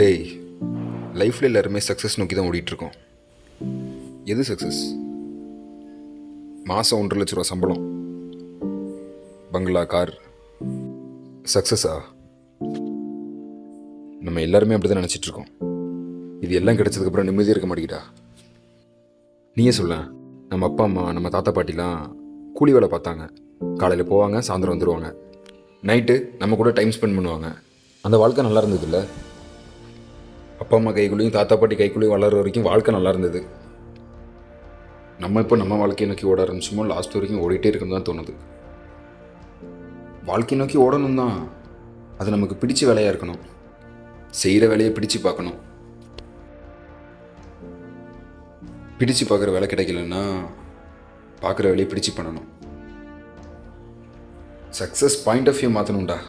டேய், லைஃப்பில் எல்லாருமே சக்ஸஸ் நோக்கி தான் ஓடிட்டுருக்கோம். எது சக்ஸஸ்? மாதம் 1,50,000 சம்பளம், பங்களா, கார் சக்ஸஸா? நம்ம எல்லாருமே அப்படி தான் நினச்சிட்ருக்கோம். இது எல்லாம் கிடைச்சதுக்கப்புறம் நிம்மதியாக இருக்க மாட்டேங்கிட்டா? நீயே சொல்ல. நம்ம அப்பா அம்மா, நம்ம தாத்தா பாட்டிலாம் கூலி வேலை பார்த்தாங்க. காலையில் போவாங்க, சாயந்தரம் வந்துடுவாங்க. நைட்டு நம்ம கூட டைம் ஸ்பெண்ட் பண்ணுவாங்க. அந்த வாழ்க்கை நல்லா இருந்ததில்ல? அப்பா அம்மா கைக்குள்ளேயும் தாத்தா பாட்டி கைக்குள்ளேயும் வளர்கிற வரைக்கும் வாழ்க்கை நல்லா இருந்தது. நம்ம இப்போ நம்ம வாழ்க்கையை நோக்கி ஓட ஆரம்பிச்சோமோ, லாஸ்ட் வரைக்கும் ஓடிட்டே இருக்குன்னு தான் தோணுது. வாழ்க்கையை நோக்கி ஓடணும் தான். அது நமக்கு பிடிச்ச வேலையாக இருக்கணும். செய்கிற வேலையை பிடிச்சு பார்க்கணும். பிடிச்சு பார்க்குற வேலை கிடைக்கலன்னா பார்க்குற வேலையை பிடிச்சு பண்ணணும். Success point of view மாற்றணும்டா.